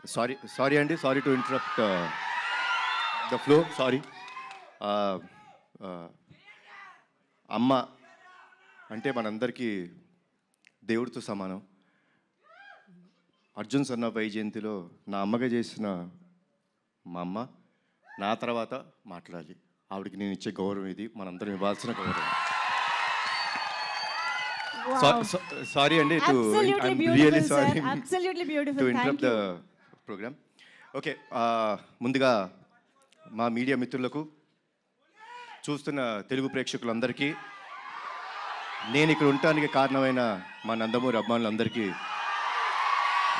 Sorry అండి, sorry to interrupt the flow, sorry. అమ్మ అంటే మనందరికీ దేవుడితో సమానం. అర్జున్ సన్న వైజయంతిలో నా అమ్మగా చేసిన మా అమ్మ నా తర్వాత మాట్లాడాలి. ఆవిడకి నేను ఇచ్చే గౌరవం ఇది, మనందరం ఇవ్వాల్సిన గౌరవం. సారీ అండి, really sorry to interrupt the program. Okay, ముందుగా మా మీడియా మిత్రులకు, చూస్తున్న తెలుగు ప్రేక్షకులందరికీ, నేను ఇక్కడ ఉండటానికి కారణమైన మా నందమూరి అభిమానులందరికీ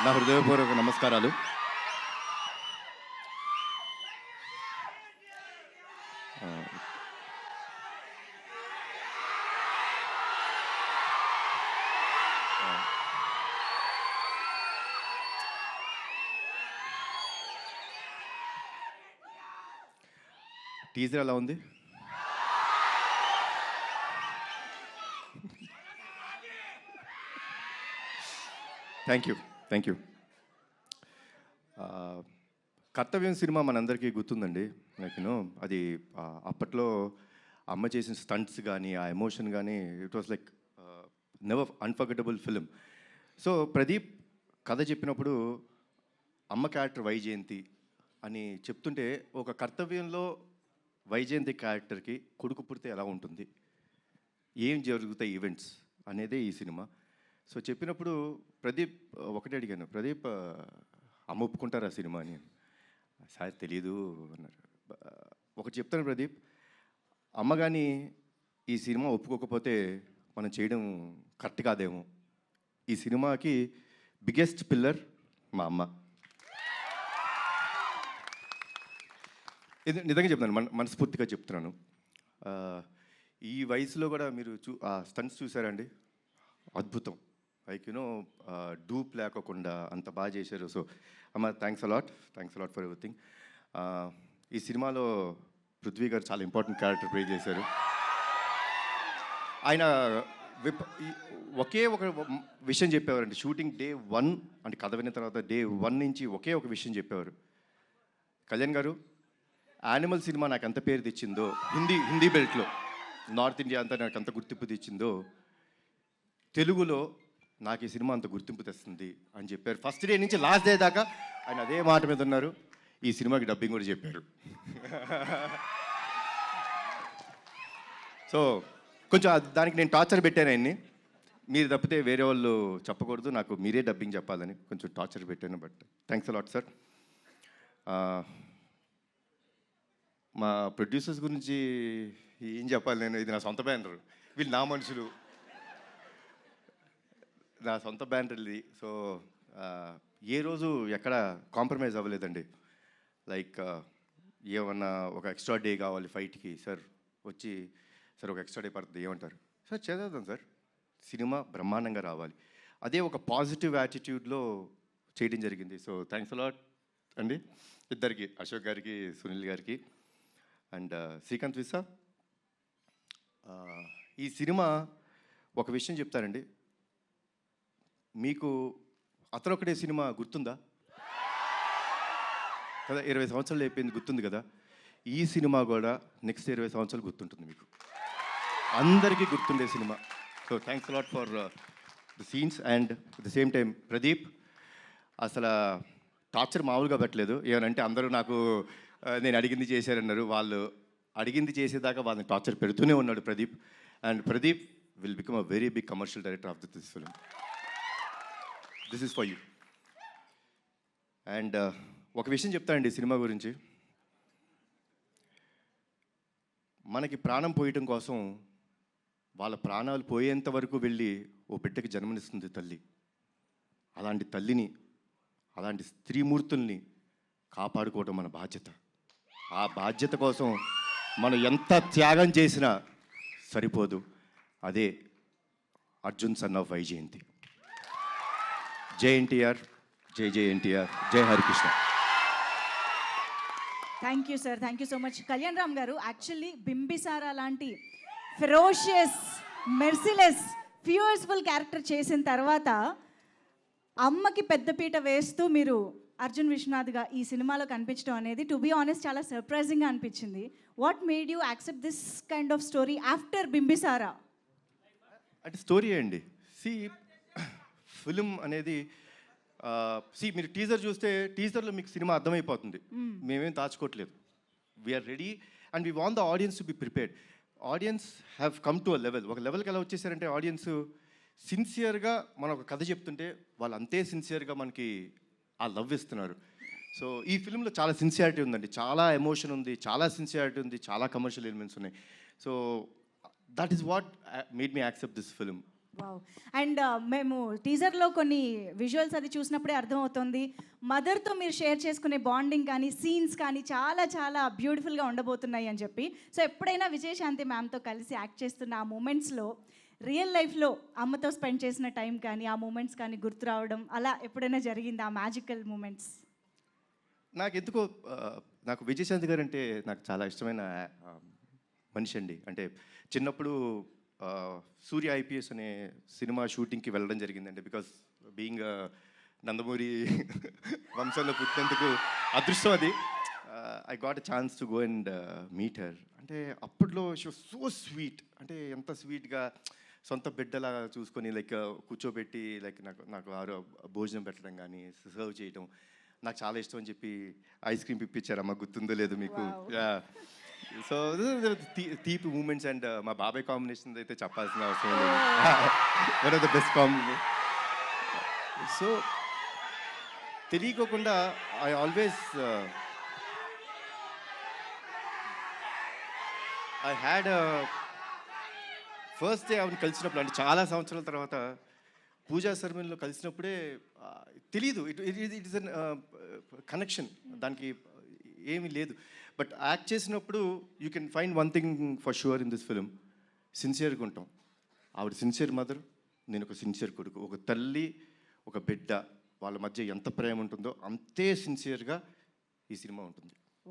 నా హృదయపూర్వక నమస్కారాలు. టీజర్ ఎలా ఉంది? Thank you. కర్తవ్యం సినిమా మనందరికీ గుర్తుందండి. నేను అది అప్పట్లో అమ్మ చేసిన స్టంట్స్ కానీ, ఆ ఎమోషన్ కానీ, it was like never unforgettable film. So Pradeep కథ చెప్పినప్పుడు అమ్మ క్యారెక్టర్ వైజయంతి అని చెప్తుంటే, ఒక కర్తవ్యంలో వైజయంతి క్యారెక్టర్కి కొడుకు పుడితే ఎలా ఉంటుంది, ఏం జరుగుతాయి ఈవెంట్స్ అనేదే ఈ సినిమా. సో చెప్పినప్పుడు ప్రదీప్ ఒకటే అడిగాను, ప్రదీప్ అమ్మ ఒప్పుకుంటారా సినిమా అని. సార్ తెలీదు అన్నారు. ఒకటి చెప్తాను ప్రదీప్, అమ్మ కానీ ఈ సినిమా ఒప్పుకోకపోతే మనం చేయడం కరెక్ట్ కాదేమో. ఈ సినిమాకి బిగ్గెస్ట్ పిల్లర్ మా అమ్మ. ఇది నిజంగా చెప్తున్నాను, మనస్ఫూర్తిగా చెప్తున్నాను. ఈ వయసులో కూడా మీరు స్టంట్స్ చూసారండి, అద్భుతం. లైక్ యూనో డూప్ లేకోకుండా అంత బాగా చేశారు. సో అమ్మ, థ్యాంక్స్ అలాట్ ఫర్ ఎవ్రీథింగ్. ఈ సినిమాలో పృథ్వీ గారు చాలా ఇంపార్టెంట్ క్యారెక్టర్ ప్లే చేశారు. ఆయన ఒకే ఒక విషయం చెప్పేవారండి. షూటింగ్ డే 1 అంటే కథ విన్న తర్వాత డే 1 నుంచి ఒకే ఒక విషయం చెప్పేవారు, కళ్యాణ్ గారు, యానిమల్ సినిమా నాకు ఎంత పేరు తెచ్చిందో, హిందీ బెల్ట్లో నార్త్ ఇండియా అంతా నాకు అంత గుర్తింపు తెచ్చిందో, తెలుగులో నాకు ఈ సినిమా అంత గుర్తింపు తెస్తుంది అని చెప్పారు. ఫస్ట్ డే నుంచి లాస్ట్ డే దాకా ఆయన అదే మాట మీద ఉన్నారు. ఈ సినిమాకి డబ్బింగ్ కూడా చెప్పారు. సో కొంచెం దానికి నేను టార్చర్ పెట్టాను ఆయన్ని. మీరు తప్పితే వేరే వాళ్ళు చెప్పకూడదు, నాకు మీరే డబ్బింగ్ చెప్పాలని కొంచెం టార్చర్ పెట్టాను. But thanks a lot sir. మా ప్రొడ్యూసర్స్ గురించి ఏం చెప్పాలి నేను, ఇది నా సొంత బ్యానర్, వీళ్ళు నా మనుషులు, నా సొంత బ్యానర్ ఇది. సో ఏ రోజు ఎక్కడ కాంప్రమైజ్ అవ్వలేదండి. లైక్ ఏమన్నా ఒక ఎక్స్ట్రా డే కావాలి ఫైట్కి, సార్ వచ్చి సార్ ఒక ఎక్స్ట్రా డే పడుతుంది, ఏమంటారు సార్, చేద్దాం సార్, సినిమా బ్రహ్మాండంగా రావాలి. అదే ఒక పాజిటివ్ యాటిట్యూడ్లో చేయడం జరిగింది. సో థ్యాంక్స్ అలాట్ అండి ఇద్దరికి, అశోక్ గారికి, సునీల్ గారికి అండ్ శ్రీకాంత్ విసా. ఈ సినిమా ఒక విషయం చెప్తారండి, మీకు అతనొక్కడే సినిమా గుర్తుందా కదా, 20 సంవత్సరాలు అయిపోయింది, గుర్తుంది కదా. ఈ సినిమా కూడా నెక్స్ట్ 20 సంవత్సరాలు గుర్తుంటుంది మీకు, అందరికీ గుర్తుండే cinema. So thanks a lot for the scenes. And at the same time Pradeep అసలు టార్చర్ మామూలుగా పెట్టలేదు. ఏమనంటే అందరూ నాకు నేను అడిగింది చేశారన్నారు, వాళ్ళు అడిగింది చేసేదాకా వాళ్ళని టార్చర్ పెడుతూనే ఉన్నాడు Pradeep. And Pradeep will become a very big commercial director of this film. This is for you. And ఒక విషయం చెప్తానండి సినిమా గురించి, మనకి ప్రాణం పోయటం కోసం వాళ్ళ ప్రాణాలు పోయేంత వరకు వెళ్ళి ఓ బిడ్డకి జన్మనిస్తుంది తల్లి. అలాంటి తల్లిని, అలాంటి స్త్రీమూర్తుల్ని కాపాడుకోవడం మన బాధ్యత. ఆ బాధ్యత కోసం మనం ఎంత త్యాగం చేసినా సరిపోదు. అదే అర్జున్ సన్ ఆఫ్ వైజయంతి. జై ఎన్టీఆర్, జై ఎన్టీఆర్, జై Harikrishna. Thank you sir, thank you so much. Kalyan Ram గారు, యాక్చువల్లీ బింబిసారా లాంటి ఫెరోషియస్, మెర్సిలెస్, ఫ్యూయర్స్ఫుల్ క్యారెక్టర్ చేసిన తర్వాత అమ్మకి పెద్దపీట వేస్తూ మీరు అర్జున్ విశ్వనాథ్గా ఈ సినిమాలో కనిపించడం అనేది టు బీ ఆనెస్ట్ చాలా సర్ప్రైజింగ్గా అనిపించింది. What made you accept this kind of story after Bimbisara? అంటే స్టోరీ అండి. సి ఫిలిం అనేది మీరు టీజర్ చూస్తే టీజర్లో మీకు సినిమా అర్థమైపోతుంది. మేమేం దాచుకోవట్లేదు. We are ready and we want the audience to be prepared. Audience have come to a level. ఒక లెవెల్కి ఎలా వచ్చేసారంటే ఆడియన్స్ సిన్సియర్గా మనం ఒక కథ చెప్తుంటే వాళ్ళు అంతే సిన్సియర్గా మనకి ఆ లవ్ ఇస్తున్నారు. సో ఈ ఫిల్మ్లో చాలా సిన్సియారిటీ ఉందండి, చాలా ఎమోషన్ ఉంది, చాలా సిన్సియారిటీ ఉంది, చాలా కమర్షియల్ ఎలిమెంట్స్ ఉన్నాయి. So that is what made me accept this film. Wow. And మేము టీజర్లో కొన్ని విజువల్స్ అది చూసినప్పుడే అర్థమవుతుంది మదర్తో మీరు షేర్ చేసుకునే బాండింగ్ కానీ సీన్స్ కానీ చాలా చాలా బ్యూటిఫుల్గా ఉండబోతున్నాయి అని చెప్పి. సో ఎప్పుడైనా విజయశాంతి మ్యామ్తో కలిసి యాక్ట్ చేస్తున్న ఆ మూమెంట్స్లో రియల్ లైఫ్లో అమ్మతో స్పెండ్ చేసిన టైం కానీ ఆ మూమెంట్స్ కానీ గుర్తు రావడం అలా ఎప్పుడైనా జరిగింది ఆ మ్యాజికల్ మూమెంట్స్? నాకు ఎందుకో నాకు విజయశాంతి గారు అంటే నాకు చాలా ఇష్టమైన మనిషి అండి. అంటే చిన్నప్పుడు సూర్య ఐపీఎస్ అనే సినిమా షూటింగ్కి వెళ్ళడం జరిగిందండి. బికాస్ బీయింగ్ నందమూరి వంశంలో పుట్టినందుకు అదృష్టం అది. I got a chance to go and meet her. అంటే అప్పట్లో షీ వాస్ సో స్వీట్. అంటే ఎంత స్వీట్గా సొంత బిడ్డలా చూసుకొని లైక్ కూర్చోబెట్టి లైక్ నాకు భోజనం పెట్టడం కానీ సర్వ్ చేయడం నాకు చాలా ఇష్టం అని చెప్పి ఐస్ క్రీమ్ ఇప్పించారమ్మా, గుర్తుందో లేదు మీకు? సో తీపి మూమెంట్స్ అండ్ మా బాబాయ్ కాంబినేషన్ అయితే చెప్పాల్సిన అవసరం లేదు. One of the best combination. So తెలియకోకుండా I always I had first day ఆవిడ కలిసినప్పుడు అంటే చాలా సంవత్సరాల తర్వాత పూజా సెరమనీలో కలిసినప్పుడే తెలీదు, ఇట్ ఇస్ అన్ కనెక్షన్, దానికి ఏమీ లేదు. బట్ యాక్ట్ చేసినప్పుడు you can find one thing for sure in this film, సిన్సియర్గా ఉంటాం. ఆవిడ సిన్సియర్ మదర్, నేను ఒక సిన్సియర్ కొడుకు. ఒక తల్లి ఒక బిడ్డ వాళ్ళ మధ్య ఎంత ప్రేమ ఉంటుందో అంతే సిన్సియర్గా ఈ సినిమా ఉంటుంది.